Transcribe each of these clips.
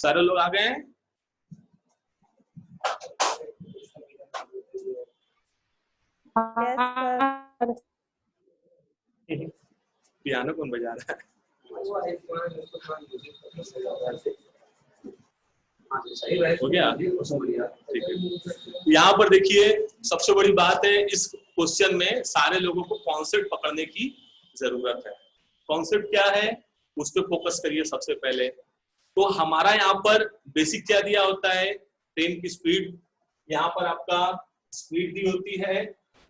सारे लोग आ गए हैं? पियानो कौन बजा रहा है? हो गया, ठीक है। यहाँ पर देखिए सबसे बड़ी बात है इस क्वेश्चन में सारे लोगों को कॉन्सेप्ट पकड़ने की जरूरत है। कॉन्सेप्ट क्या है उस पर फोकस करिए सबसे पहले। तो हमारा यहाँ पर बेसिक क्या दिया होता है, ट्रेन की स्पीड, यहाँ पर आपका स्पीड दी होती है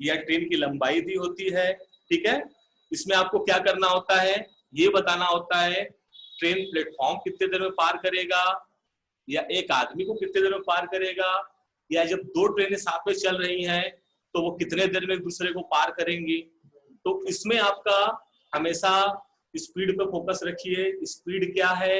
या ट्रेन की लंबाई दी होती है, ठीक है। इसमें आपको क्या करना होता है, ये बताना होता है ट्रेन प्लेटफॉर्म कितने देर में पार करेगा, या एक आदमी को कितने देर में पार करेगा, या जब दो ट्रेनें साथ में चल रही हैं तो वो कितने देर में एक दूसरे को पार करेंगी। तो इसमें आपका हमेशा स्पीड पे फोकस रखिए। स्पीड क्या है,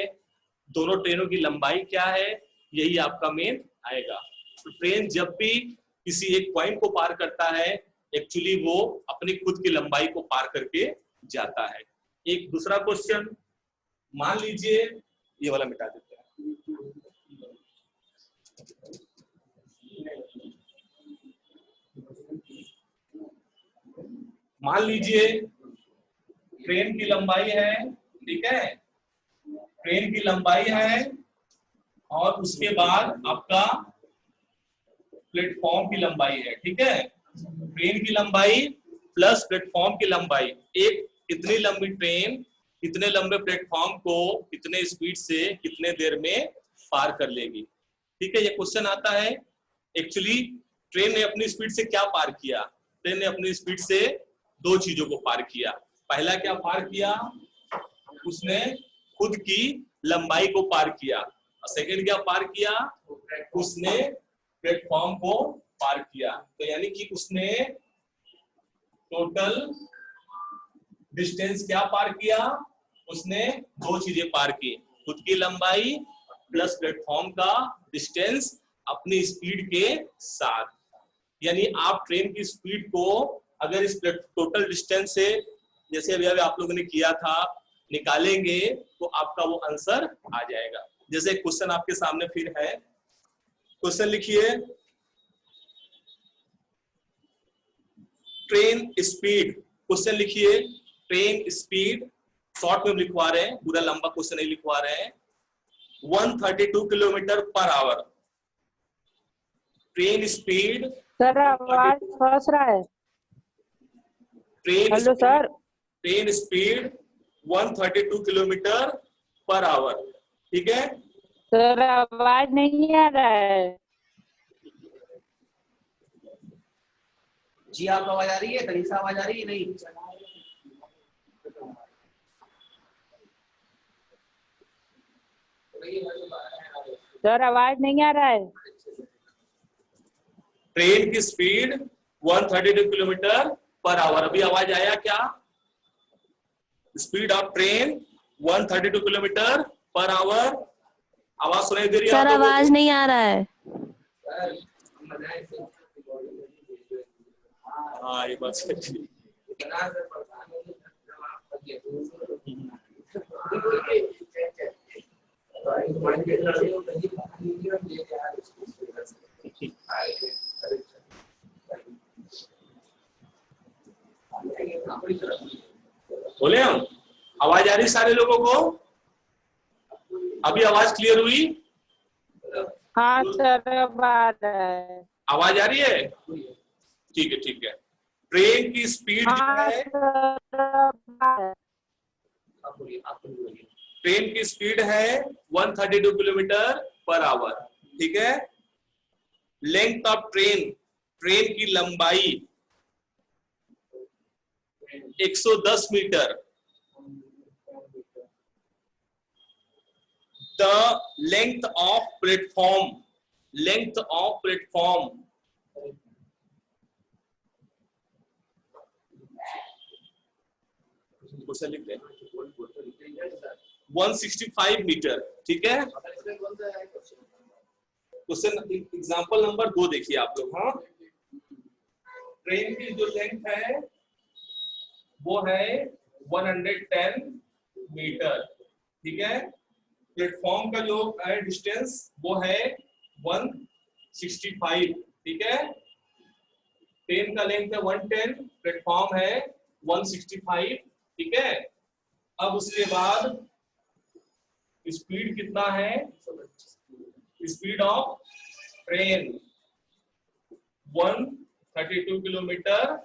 दोनों ट्रेनों की लंबाई क्या है, यही आपका मेन आएगा। तो ट्रेन जब भी किसी एक पॉइंट को पार करता है एक्चुअली वो अपनी खुद की लंबाई को पार करके जाता है। एक दूसरा क्वेश्चन, मान लीजिए ये वाला मिटा देते हैं। मान लीजिए ट्रेन की लंबाई है, ठीक है, ट्रेन की लंबाई है और उसके बाद आपका प्लेटफॉर्म की लंबाई है, ठीक है। ट्रेन की लंबाई प्लस प्लेटफॉर्म की लंबाई, एक इतनी लंबी ट्रेन इतने लंबे प्लेटफॉर्म को कितने स्पीड से कितने देर में पार कर लेगी, ठीक है। ये क्वेश्चन आता है। एक्चुअली ट्रेन ने अपनी स्पीड से क्या पार किया, ट्रेन ने अपनी स्पीड से दो चीजों को पार किया। पहला क्या पार किया, उसने खुद की लंबाई को पार किया, और सेकंड क्या पार किया, उसने प्लेटफॉर्म को पार किया। तो यानी कि उसने टोटल डिस्टेंस क्या पार किया, उसने दो चीजें पार की, खुद की लंबाई प्लस प्लेटफॉर्म का डिस्टेंस अपनी स्पीड के साथ। यानी आप ट्रेन की स्पीड को अगर इस टोटल डिस्टेंस से, जैसे अभी आप लोगों ने किया था, निकालेंगे तो आपका वो आंसर आ जाएगा। जैसे क्वेश्चन आपके सामने फिर है, क्वेश्चन लिखिए, ट्रेन स्पीड, क्वेश्चन लिखिए ट्रेन स्पीड, शॉर्ट में लिखवा रहे हैं, पूरा लंबा क्वेश्चन नहीं लिखवा रहे हैं। 132 kilometre per hour, train speed. Sir आवाज फंस रहा है। Hello sir, train speed 132 kilometre per hour, ठीक है। सर आवाज नहीं आ रहा है। जी आपको आवाज आ रही है, तनिषा आवाज आ रही है? नहीं सर आवाज नहीं आ रहा है। ट्रेन की स्पीड 132 किलोमीटर पर आवर, अभी आवाज आया क्या? Speed of train 132 kilometre per our, आवाज सुनाई दे रही है? सर आवाज नहीं आ रहा है। हाँ ये बात सही। बोले हम, आवाज आ रही सारे लोगों को? अभी आवाज क्लियर हुई? हाँ सर अब आ रहा है। आवाज आ रही है? ठीक है ठीक है। ट्रेन की स्पीड हाँ है, ट्रेन की स्पीड है 132 किलोमीटर पर आवर, ठीक है। लेंथ ऑफ ट्रेन, ट्रेन की लंबाई 110 metre. The length of platform, length of platform question लिखते हैं 165 मीटर, ठीक है। क्वेश्चन एग्जांपल नंबर 2 देखिए आप लोग। हाँ, ट्रेन की जो लेंथ है वो है 110 मीटर, ठीक है। प्लेटफॉर्म का जो है डिस्टेंस वो है 165, ठीक है। ट्रेन का लेंथ है 110, प्लेटफॉर्म है 165, ठीक है। अब उसके बाद स्पीड कितना है, speed of train 132 kilometre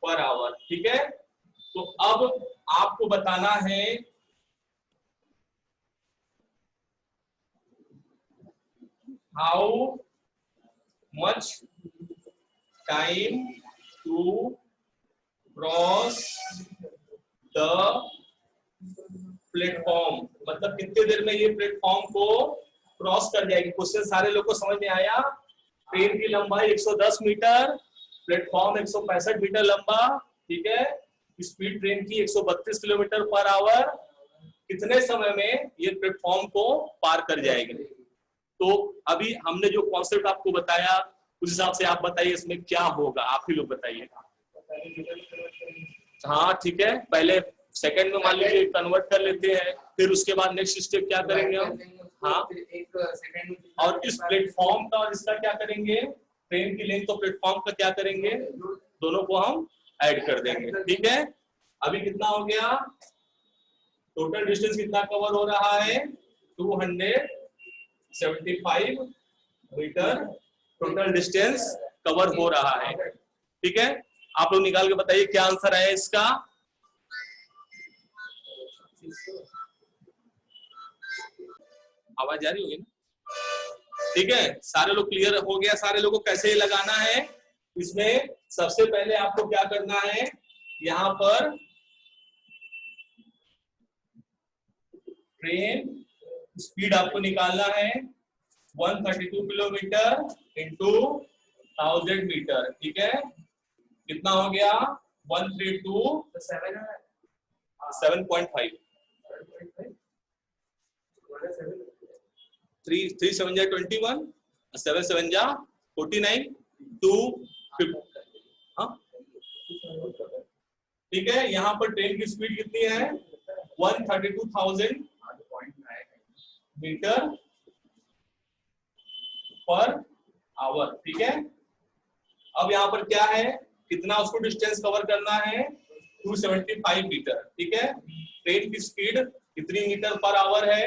per hour, ठीक है। तो अब आपको बताना है how much time to cross the platform, मतलब कितने देर में ये प्लेटफॉर्म को क्रॉस कर जाएगी। क्वेश्चन सारे लोग को समझ में आया। ट्रेन की लंबाई 110 मीटर, प्लेटफॉर्म 165 मीटर लंबा, ठीक है। स्पीड ट्रेन की 132 किलोमीटर पर आवर, कितने समय में ये प्लेटफॉर्म को पार कर जाएगी। तो अभी हमने जो कॉन्सेप्ट आपको बताया उस हिसाब से आप बताइए इसमें क्या होगा, आप ही लोग बताइए। हाँ ठीक है, पहले सेकंड में मान लीजिए कन्वर्ट कर लेते हैं, फिर उसके बाद नेक्स्ट स्टेप क्या करेंगे हम, हाँ। और इस प्लेटफॉर्म का और इसका क्या करेंगे, ट्रेन की लेंथ तो प्लेटफॉर्म का क्या करेंगे, दोनों को हम ऐड कर देंगे, ठीक है। अभी कितना हो गया, टोटल डिस्टेंस कितना कवर हो रहा है, 275 मीटर टोटल डिस्टेंस कवर हो रहा है, ठीक है। आप लोग निकाल के बताइए क्या आंसर है इसका। आवाज जा रही होगी ना, ठीक है। सारे लोग क्लियर हो गया, सारे लोगों को कैसे लगाना है। इसमें सबसे पहले आपको क्या करना है, यहाँ पर ट्रेन स्पीड आपको निकालना है 132 किलोमीटर इंटू 1000 मीटर, ठीक है। कितना हो गया 132 7.5 3 7 जा 21 7 7 जा 49 2 हाँ ठीक है। यहाँ पर ट्रेन की स्पीड कितनी है 132,000 मीटर पर आवर, ठीक है। अब यहाँ पर क्या है, कितना उसको डिस्टेंस कवर करना है 275 मीटर, ठीक है। ट्रेन की स्पीड कितनी मीटर पर आवर है,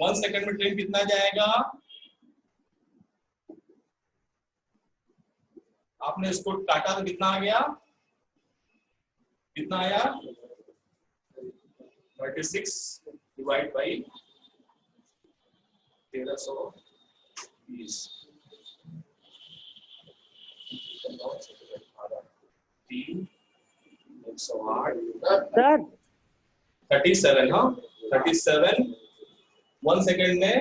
1 सेकंड में ट्रेन कितना जाएगा, आपने इसको काटा तो कितना आ गया, कितना आया 36 डिवाइड बाई 1320 सर 37, हाँ 37 1 सेकेंड में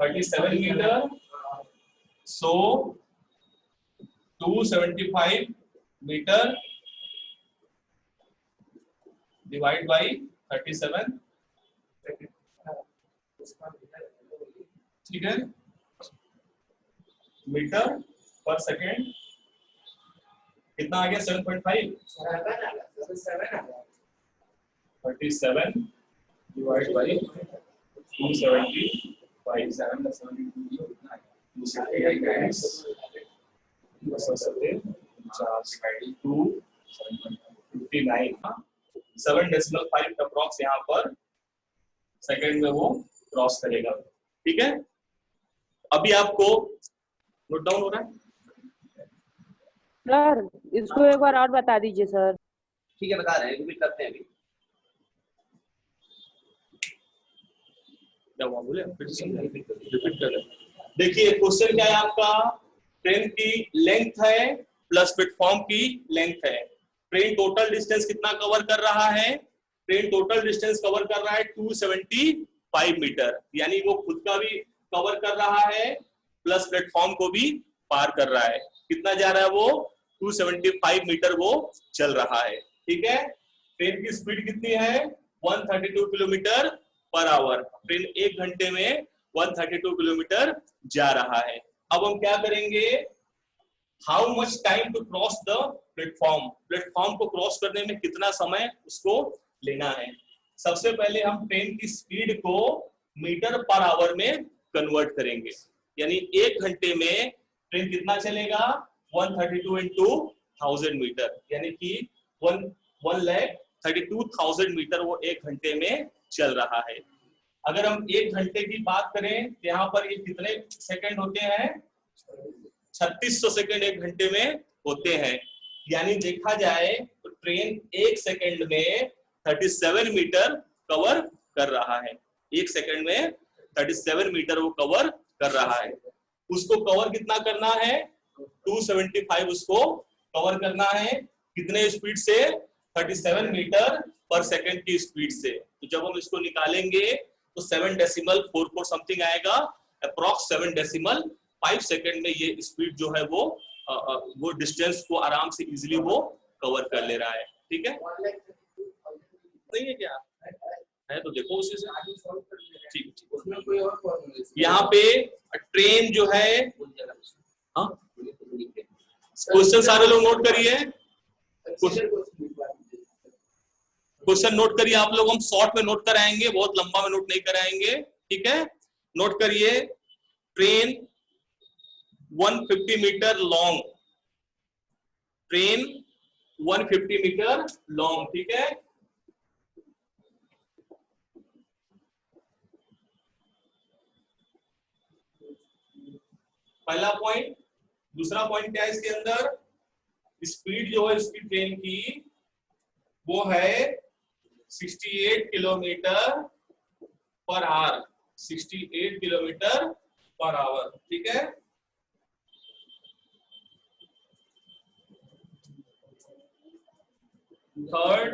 37 metre, so 275 metre divide by 37, ठीक है, मीटर पर सेकेंड कितना आ गया 7.5 37 डिवाइड बाई 7.5 अप्रॉक्स यहाँ पर सेकंड में वो क्रॉस करेगा, ठीक है। अभी आपको नोट डाउन हो रहा है सर, इसको एक बार और बता दीजिए सर। ठीक है बता रहे हैं, रिपीट करते हैं अभी। क्या हुआ बोले, रिपीट कर। देखिए क्वेश्चन क्या है आपका, ट्रेन की लेंथ है प्लस प्लेटफॉर्म की लेंथ है। ट्रेन टोटल डिस्टेंस कितना कवर कर रहा है, ट्रेन टोटल डिस्टेंस कवर कर रहा है 275 मीटर, यानी वो खुद का भी कवर कर रहा है प्लस प्लेटफॉर्म को भी पार कर रहा है। कितना जा रहा है वो 275 मीटर वो चल रहा है, ठीक है। ट्रेन की स्पीड कितनी है 132 किलोमीटर पर आवर, ट्रेन 1 घंटे में 132 किलोमीटर जा रहा है। अब हम क्या करेंगे, how much time to cross the platform, platform को क्रॉस करने में कितना समय उसको लेना है। सबसे पहले हम ट्रेन की स्पीड को मीटर पर आवर में कन्वर्ट करेंगे, यानी 1 घंटे में ट्रेन कितना चलेगा 132 into 1000 मीटर, यानी कि 1,32,000 मीटर वो 1 घंटे में चल रहा है। अगर हम 1 घंटे की बात करें तो यहाँ पर ये कितने सेकंड होते हैं 3600 सेकंड 1 घंटे में होते हैं, यानी देखा जाए तो ट्रेन 1 सेकंड में 37 मीटर कवर कर रहा है। 1 सेकंड में 37 मीटर वो कवर कर रहा है। उसको कवर कितना करना है 275 उसको कवर करना है, कितने स्पीड से 37 मीटर पर सेकंड की स्पीड से। तो जब हम इसको निकालेंगे तो 7.44 समथिंग आएगा, अप्रॉक्स 7.5 सेकंड में ये स्पीड जो है वो डिस्टेंस को आराम से इजीली वो कवर कर ले रहा है। ठीक है, सही है क्या है? तो देखो उसी से ठीक ठीक। यहाँ पे ट्रेन जो है, हाँ क्वेश्चन सारे लोग नोट करिए, क्वेश्चन नोट करिए आप लोग। हम शॉर्ट में नोट कराएंगे, बहुत लंबा में नोट नहीं कराएंगे। ठीक है, नोट करिए। Train 150 metre long, train 150 metre long. ठीक है, पहला पॉइंट। दूसरा पॉइंट क्या है इसके अंदर, स्पीड जो है इसकी ट्रेन की वो है 68 kilometre per our, 68 kilometre per hour. ठीक है, third,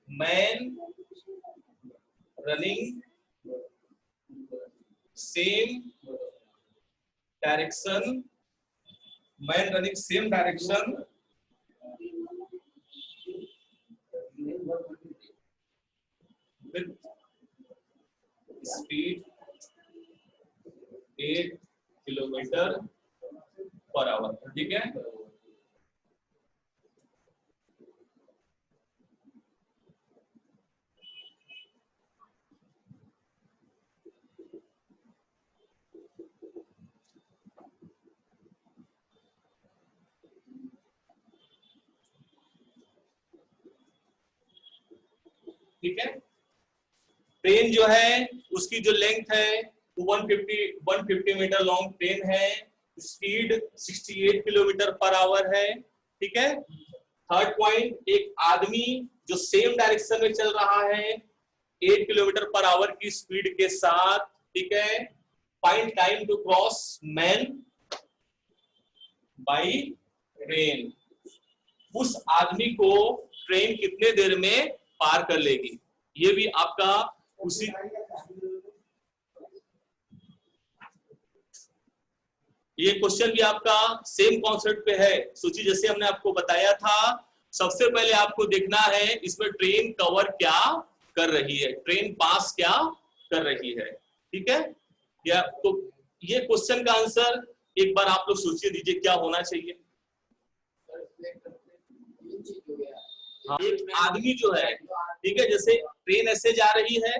man running same direction, man running same direction with speed 8 kilometre per hour. ठीक है, ठीक है। ट्रेन जो है उसकी जो लेंथ है वो 150 मीटर लॉन्ग ट्रेन है, स्पीड 68 किलोमीटर पर आवर है। ठीक है, थर्ड पॉइंट, एक आदमी जो सेम डायरेक्शन में चल रहा है 8 किलोमीटर पर आवर की स्पीड के साथ। ठीक है, find time to cross man by train, उस आदमी को ट्रेन कितने देर में पार कर लेगी। ये भी आपका उसी ये क्वेश्चन भी आपका सेम कॉन्सेप्ट पे है। सूची जैसे हमने आपको बताया था, सबसे पहले आपको देखना है इसमें ट्रेन कवर क्या कर रही है, ट्रेन पास क्या कर रही है। ठीक है, या तो ये क्वेश्चन का आंसर एक बार आप लोग सोचिए दीजिए क्या होना चाहिए। हाँ, एक आदमी जो है, ठीक है, जैसे ट्रेन ऐसे जा रही है,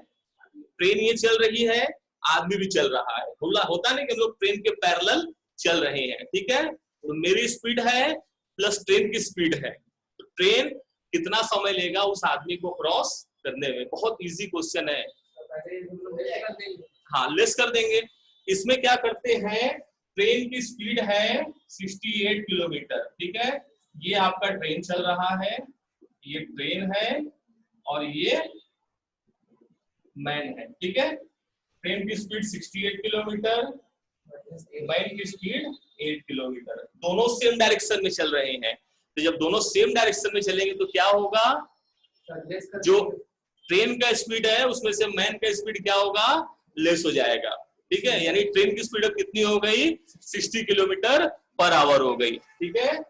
ट्रेन ये चल रही है, आदमी भी चल रहा है, होता नहीं कि हम लोग ट्रेन के पैरेलल चल रहे हैं। ठीक है, तो मेरी स्पीड है प्लस ट्रेन की स्पीड है, तो ट्रेन कितना समय लेगा उस आदमी को क्रॉस करने में। बहुत इजी क्वेश्चन है। हाँ, लेस कर देंगे। इसमें क्या करते हैं, ट्रेन की स्पीड है 68 किलोमीटर। ठीक है, ये आपका ट्रेन चल रहा है, ये ट्रेन है और ये मैन है। ठीक है, ट्रेन की स्पीड 68 किलोमीटर, मैन की स्पीड 8 किलोमीटर, दोनों सेम डायरेक्शन में चल रहे हैं। तो जब दोनों सेम डायरेक्शन में चलेंगे तो क्या होगा, जो ट्रेन का स्पीड है उसमें से मैन का स्पीड क्या होगा, लेस हो जाएगा। ठीक है, यानी ट्रेन की स्पीड अब कितनी हो गई, 60 किलोमीटर पर आवर हो गई। ठीक है,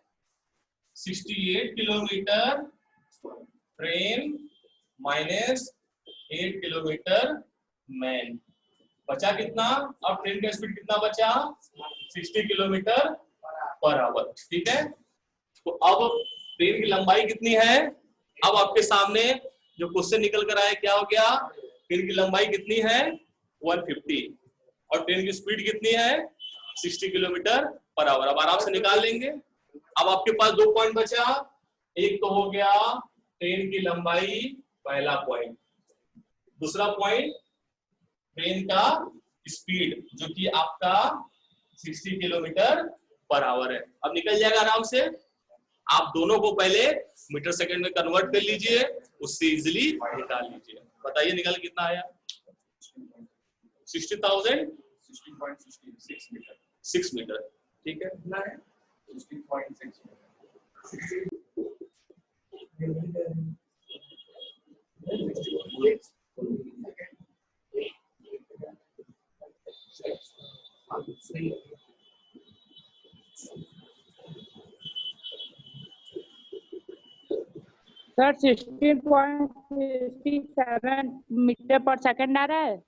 68 kilometre train minus 8 kilometre man, बचा कितना, अब ट्रेन का स्पीड कितना बचा, 60 किलोमीटर पर आवर। ठीक है, तो अब ट्रेन की लंबाई कितनी है, अब आपके सामने जो क्वेश्चन निकल कर आया क्या हो गया, ट्रेन की लंबाई कितनी है 150 और ट्रेन की स्पीड कितनी है 60 किलोमीटर पर आवर। अब आराम से निकाल लेंगे। अब आपके पास 2 पॉइंट बचा, एक तो हो गया ट्रेन की लंबाई, पहला पॉइंट, दूसरा पॉइंट ट्रेन का स्पीड जो कि आपका 60 किलोमीटर पर आवर है। अब निकल जाएगा आराम से। आप दोनों को पहले मीटर सेकंड में कन्वर्ट कर लीजिए, उससे इजीली निकाल लीजिए। बताइए निकल कितना आया, 60,000 6 मीटर। ठीक है, कितना है 16.6 सर 16.67 मीटर पर सेकंड आ रहा है।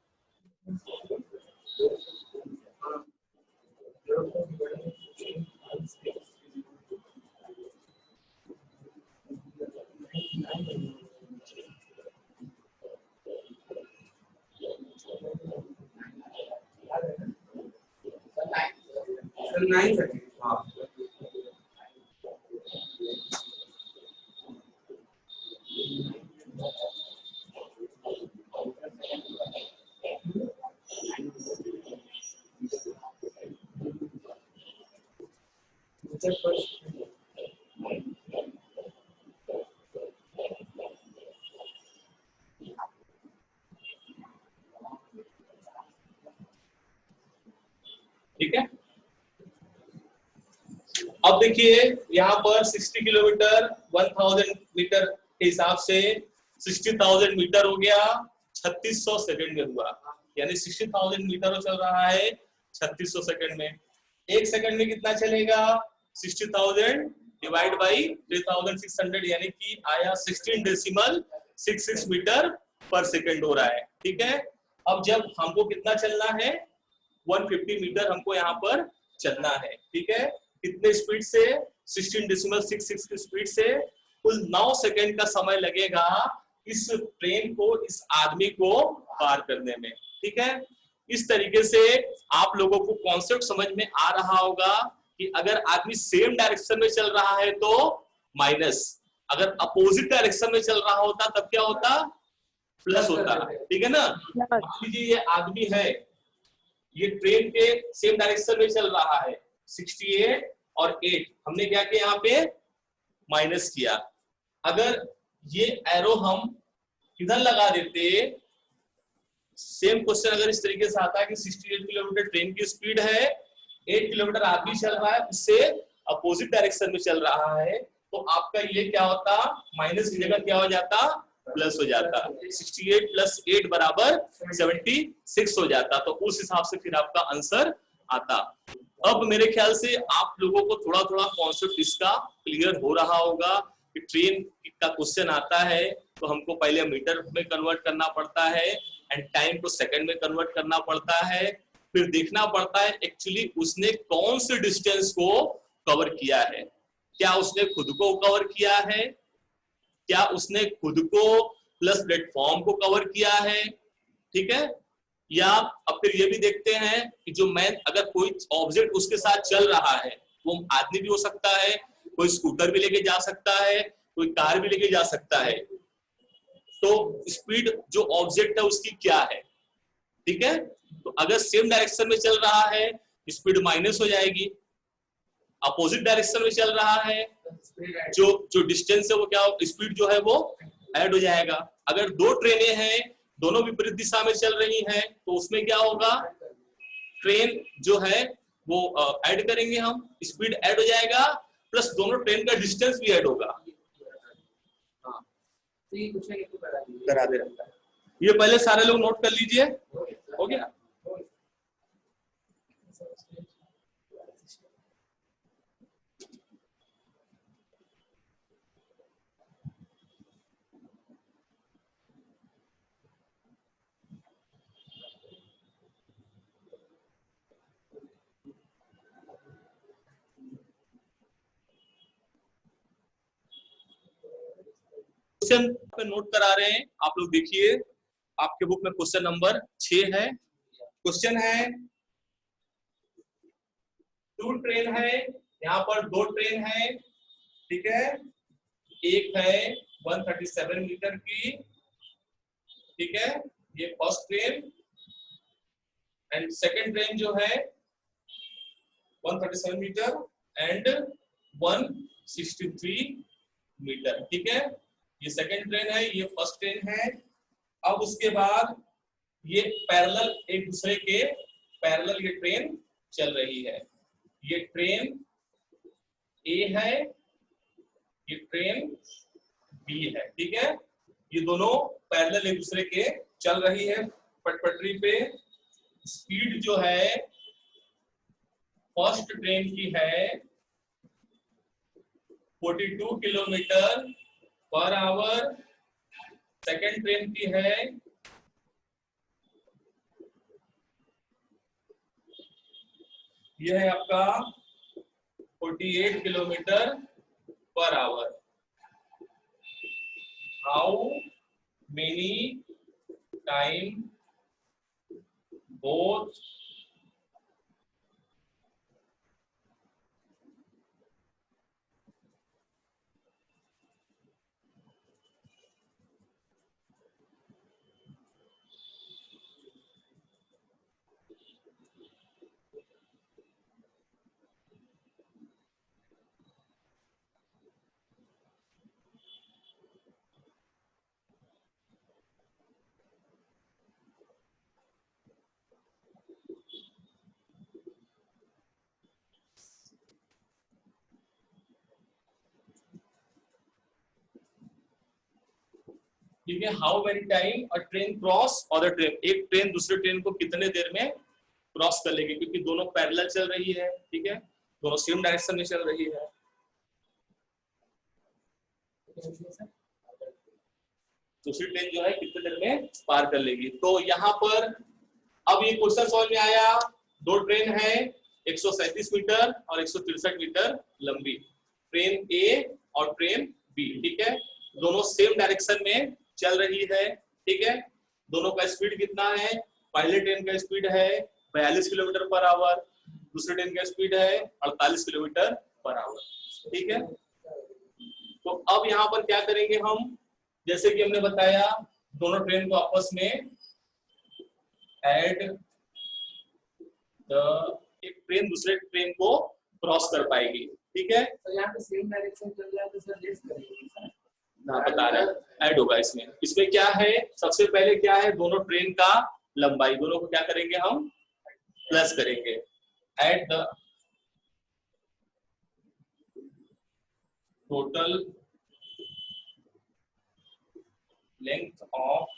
ठीक है। अब देखिए यहाँ पर 60 किलोमीटर 1000 मीटर के हिसाब से 60,000 मीटर हो गया 3600 सेकंड में हुआ, यानी 60,000 मीटर चल रहा है 3600 सेकंड में। एक सेकंड में कितना चलेगा 60,000 डिवाइड बाई 3600, यानी कि आया 16.66 मीटर पर सेकंड हो रहा है। ठीक है। अब जब हमको कितना चलना है 150 मीटर हमको यहाँ पर चलना है। ठीक है, कितने स्पीड से 16.66 की स्पीड से कुल 9 सेकंड का समय लगेगा इस ट्रेन को, इस आदमी को पार करने में। ठीक है, इस तरीके से आप लोगों को कॉन्सेप्ट समझ में आ रहा होगा कि अगर आदमी सेम डायरेक्शन में चल रहा है तो माइनस, अगर अपोजिट डायरेक्शन में चल रहा होता तब क्या होता, प्लस होता। ठीक है ना। मान लीजिए ये आदमी है, ये ट्रेन के सेम डायरेक्शन में चल रहा है 68 और 8, हमने क्या किया यहाँ पे माइनस किया। अगर ये एरो हम इधर लगा देते, सेम क्वेश्चन अगर इस तरीके से आता है कि 68 किलोमीटर ट्रेन की स्पीड है, 8 किलोमीटर आदमी चल रहा है, उससे अपोजिट डायरेक्शन में चल रहा है, तो आपका ये क्या होता, माइनस की जगह क्या हो जाता, प्लस हो जाता। 68 प्लस 8 बराबर 76 हो जाता। तो उस हिसाब से फिर आपका आंसर आता। अब मेरे ख्याल से आप लोगों को थोड़ा थोड़ा कॉन्सेप्ट इसका क्लियर हो रहा होगा कि ट्रेन का क्वेश्चन आता है तो हमको पहले मीटर में कन्वर्ट करना पड़ता है एंड टाइम को सेकंड में कन्वर्ट करना पड़ता है, फिर देखना पड़ता है एक्चुअली उसने कौन से डिस्टेंस को कवर किया है, क्या उसने खुद को कवर किया है, क्या उसने खुद को प्लस प्लेटफॉर्म को कवर किया है। ठीक है, या अब फिर ये भी देखते हैं कि जो मैन, अगर कोई ऑब्जेक्ट उसके साथ चल रहा है, वो आदमी भी हो सकता है, कोई स्कूटर भी लेके जा सकता है, कोई कार भी लेके जा सकता है, तो स्पीड जो ऑब्जेक्ट है उसकी क्या है। ठीक है, तो अगर सेम डायरेक्शन में चल रहा है स्पीड माइनस हो जाएगी, अपोजिट डायरेक्शन में चल रहा है जो डिस्टेंस है वो क्या, स्पीड जो है वो ऐड हो जाएगा। अगर दो ट्रेनें हैं दोनों विपरीत दिशा में चल रही हैं तो उसमें क्या होगा, ट्रेन जो है वो ऐड करेंगे हम, स्पीड ऐड हो जाएगा प्लस दोनों ट्रेन का डिस्टेंस भी ऐड होगा। करा दे रहा है, ये पहले सारे लोग नोट कर लीजिए। हो गया। क्वेश्चन पे नोट करा रहे हैं आप लोग, देखिए आपके बुक में क्वेश्चन नंबर 6 है। क्वेश्चन है, 2 ट्रेन है, यहाँ पर 2 ट्रेन है, ठीक है। एक है 137 मीटर की, ठीक है, ये first train, and second train जो है 137 मीटर एंड 163 मीटर, ठीक है। ये सेकंड ट्रेन है, ये फर्स्ट ट्रेन है। अब उसके बाद ये पैरेलल, एक दूसरे के पैरेलल ये ट्रेन चल रही है। ये ट्रेन ए है, ये ट्रेन बी है, ठीक है। ये दोनों पैरेलल एक दूसरे के चल रही है पटरी पे। स्पीड जो है फर्स्ट ट्रेन की है 42 kilometre per our, second train की है यह है आपका 48 kilometre per our. How many time both ठीक है, how many time a train cross और ट्रेन, एक ट्रेन दूसरे ट्रेन को कितने देर में क्रॉस कर लेगी, क्योंकि दोनों पैरेलल चल रही है, ठीक है, दोनों सेम डायरेक्शन में चल रही है। दूसरी ट्रेन जो है कितने देर में पार कर लेगी। तो यहाँ पर अब ये क्वेश्चन समझ में आया। 2 ट्रेन है, 137 मीटर और 163 मीटर लंबी, ट्रेन ए और ट्रेन बी, ठीक है, दोनों सेम डायरेक्शन में चल रही है, ठीक है। दोनों का स्पीड कितना है, पहले ट्रेन का स्पीड है 42 किलोमीटर पर आवर, दूसरे ट्रेन का स्पीड है 48 किलोमीटर पर आवर, ठीक है। तो अब यहाँ पर क्या करेंगे हम, जैसे कि हमने बताया दोनों ट्रेन को आपस में ऐड, एक ट्रेन दूसरे ट्रेन को क्रॉस कर पाएगी, ठीक है। तो यहाँ पे सेम डायरेक्शन चल रहा है तो सर लेस करेंगे सर, ना बता रहे ऐड होगा इसमें। इसमें क्या है, सबसे पहले क्या है, दोनों ट्रेन का लंबाई, दोनों को क्या करेंगे हम प्लस करेंगे। At the total length of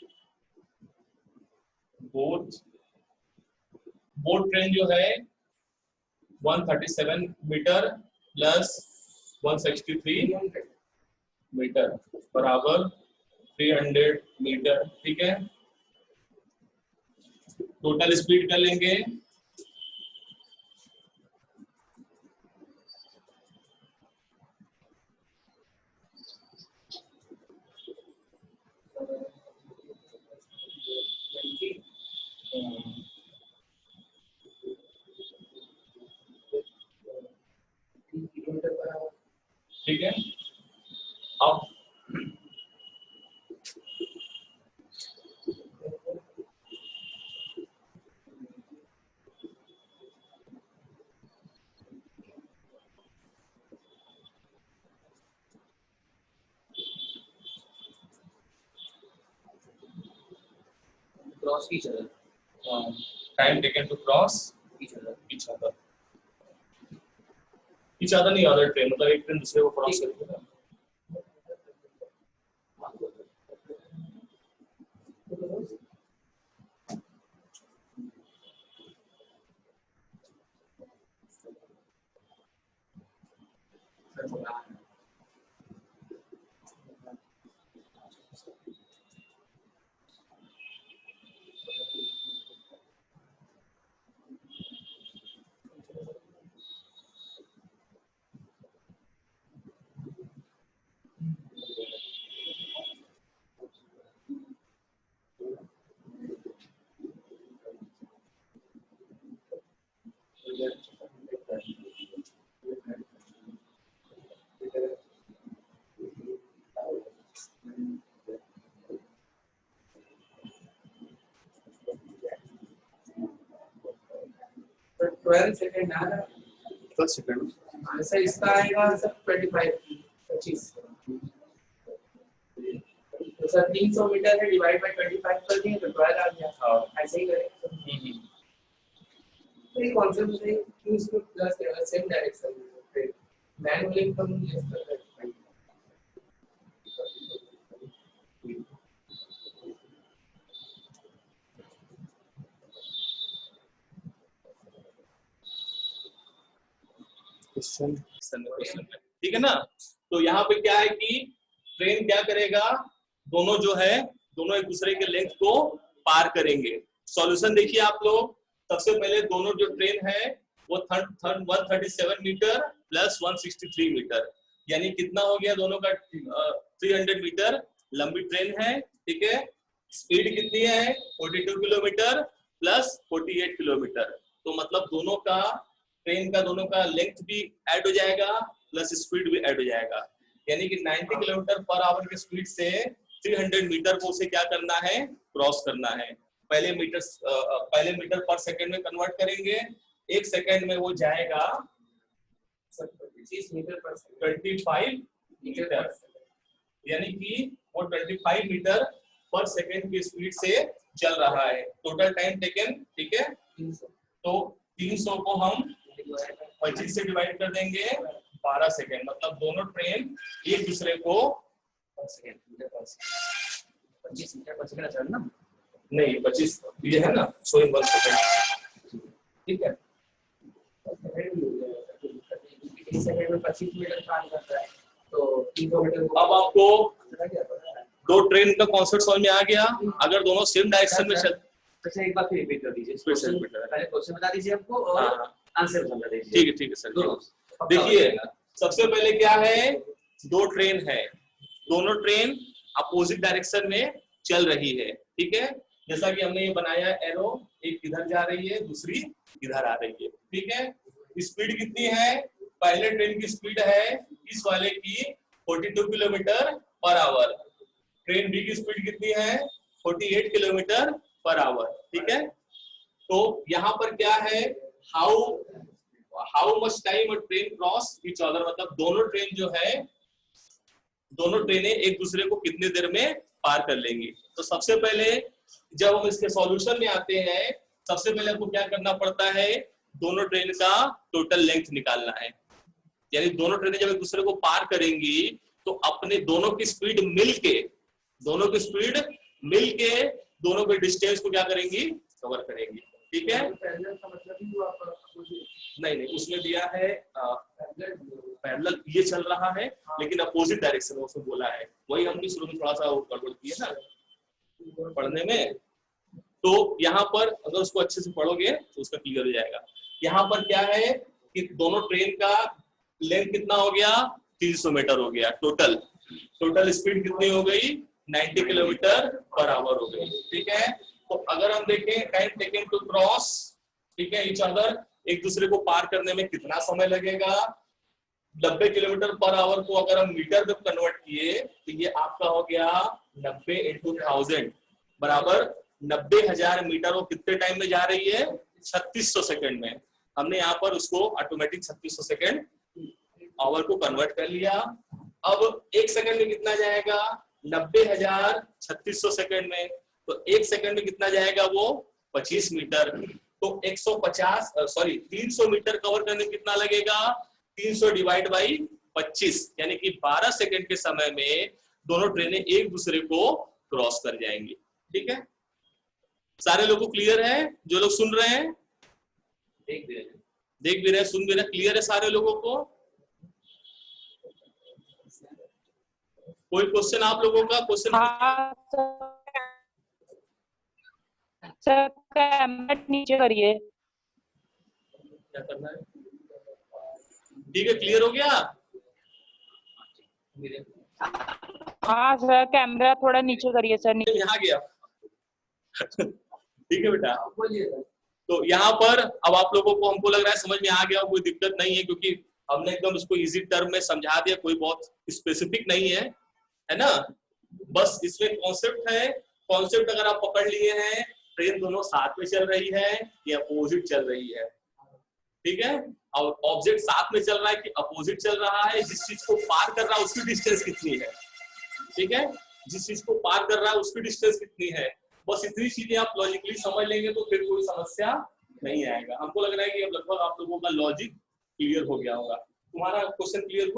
both train जो है 137 मीटर प्लस 163 मीटर बराबर 300 मीटर, ठीक है। टोटल स्पीड कर लेंगे, ठीक है। अब cross each other, time taken to cross each other. each other, each other नहीं, other train, मतलब एक ट्रेन दूसरे को क्रॉस करेगी ना। तो 12 सेकंड आ रहा है। 12 सेकंड ऐसा इसका आएगा सर 25 तो सर 300 मीटर है डिवाइड बाय 25 कर दिए तो 12 आ गया। हाँ। ऐसे ही करें तो ये कॉन्सेप्ट है कि इसको प्लस सेम डायरेक्शन में मैनुअली हम लेस कर सकते हैं। ठीक है ना। तो यहाँ पे क्या है कि ट्रेन क्या करेगा, दोनों जो है दोनों एक दूसरे के लेंथ को पार करेंगे। सॉल्यूशन देखिए आप लोग, सबसे पहले दोनों जो ट्रेन है वो 137 मीटर प्लस 163 मीटर, यानी कितना हो गया दोनों का 300 मीटर लंबी ट्रेन है। ठीक है, स्पीड कितनी है 42 किलोमीटर प्लस 48 किलोमीटर, तो मतलब दोनों का ट्रेन का दोनों का लेंथ भी ऐड हो जाएगा प्लस स्पीड भी ऐड हो जाएगा, यानी कि 90 किलोमीटर पर आवर की स्पीड से 300 मीटर को उसे क्या करना है, क्रॉस करना है। पहले मीटर पर सेकंड में कन्वर्ट करेंगे, एक सेकंड में वो जाएगा 25 मीटर पर 25 मीटर, यानी कि वो 25 मीटर पर सेकंड की स्पीड से चल रहा है। टोटल टाइम टेकन, ठीक है, 300 तो 300 को हम 25 से डिवाइड कर देंगे 12 सेकंड, मतलब दोनों ट्रेन एक दूसरे को 25 मीटर पर सेकंड ना, नहीं 25 ये है ना, सॉरी 1 सेकंड, ठीक है। एक सेकंड में 25 मीटर काम करता है तो 300 मीटर। अब आपको दो ट्रेन का कॉन्सेप्ट समझ में आ गया। अगर दोनों सेम डायरेक्शन में चल, अच्छा एक बार फिर रिपीट कर दीजिए, पहले क्वेश्चन बता दीजिए हमको और आंसर बता दीजिए। ठीक है सर। देखिए सबसे पहले क्या है, दो ट्रेन है, दोनों ट्रेन अपोजिट डायरेक्शन में चल रही है। ठीक है, जैसा कि हमने ये बनाया एरो, एक इधर जा रही है दूसरी इधर आ रही है। ठीक है, स्पीड कितनी है, पहले ट्रेन की स्पीड है इस वाले की 42 kilometre per hour, train B की स्पीड कितनी है 48 किलोमीटर पर आवर। ठीक है, तो यहाँ पर क्या है, how much time a train cross each other, मतलब दोनों ट्रेन जो है, दोनों ट्रेनें एक दूसरे को कितने देर में पार कर लेंगी। तो सबसे पहले जब हम इसके सॉल्यूशन में आते हैं, सबसे पहले आपको क्या करना पड़ता है, दोनों ट्रेन का टोटल लेंथ निकालना है, यानी दोनों ट्रेनें जब एक दूसरे को पार करेंगी तो अपने दोनों की स्पीड मिलके दोनों के डिस्टेंस को क्या करेंगी, कवर करेंगी। ठीक है, पैरेलल का मतलब ही जो आप नहीं उसमें दिया है पैरेलल ये चल रहा है, लेकिन अपोजिट डायरेक्शन में उसने बोला है, वही हमने शुरू में थोड़ा सा गड़बड़ की है ना पढ़ने में। तो यहाँ पर अगर उसको अच्छे से पढ़ोगे तो उसका क्लियर हो जाएगा। यहाँ पर क्या है कि दोनों ट्रेन का लेंथ कितना हो गया, 300 मीटर हो गया, टोटल स्पीड कितनी हो गई 90 किलोमीटर पर आवर हो गई। ठीक है, तो अगर हम देखें टाइम टेकन टू क्रॉस, ठीक है, ईच अदर, एक दूसरे को पार करने में कितना समय लगेगा, 90 किलोमीटर पर आवर को अगर हम मीटर में कन्वर्ट किए तो ये आपका हो गया 90 × 1000 बराबर 90,000 मीटर। वो कितने टाइम में जा रही है, 3600 सेकंड में। हमने यहाँ पर उसको ऑटोमेटिक 3600 सेकंड आवर को कन्वर्ट कर लिया। अब एक सेकंड में कितना जाएगा, 90,000 3600 सेकंड में, तो एक सेकंड में कितना जाएगा वो 25 मीटर। तो 300 मीटर कवर करने में कितना लगेगा, 300 डिवाइड बाई 25, यानी कि 12 सेकंड के समय में दोनों ट्रेनें एक दूसरे को क्रॉस कर जाएंगी। ठीक है, सारे लोगों को क्लियर है, जो लोग सुन रहे हैं, देख भी रहे, सुन भी रहे, क्लियर है सारे लोगों को? कोई क्वेश्चन आप लोगों का क्वेश्चन? हाँ सर, कैमरा नीचे करिए। क्या करना है? ठीक है, क्लियर हो गया? हाँ सर, कैमरा थोड़ा नीचे करिए सर, नीचे। यहाँ गया। ठीक है बेटा, बोलिए तो यहाँ पर अब आप लोगों को, हमको लग रहा है समझ में आ गया, कोई दिक्कत नहीं है, क्योंकि हमने एकदम इसको इजी टर्म में समझा दिया, कोई बहुत स्पेसिफिक नहीं है ना। बस इसमें कॉन्सेप्ट है, कॉन्सेप्ट अगर आप पकड़ लिए हैं, ट्रेन दोनों साथ में चल रही है या अपोजिट चल रही है, ठीक है। और ऑब्जेक्ट साथ में चल रहा है कि अपोजिट चल रहा है, जिस चीज को पार कर रहा है उसकी डिस्टेंस कितनी है, ठीक है, जिस चीज को पार कर रहा है उसकी डिस्टेंस कितनी है। बस इतनी चीजें आप लॉजिकली समझ लेंगे तो फिर कोई समस्या नहीं आएगा। हमको लग रहा है कि अब लगभग आप लोगों का लॉजिक क्लियर हो गया होगा। तुम्हारा क्वेश्चन क्लियर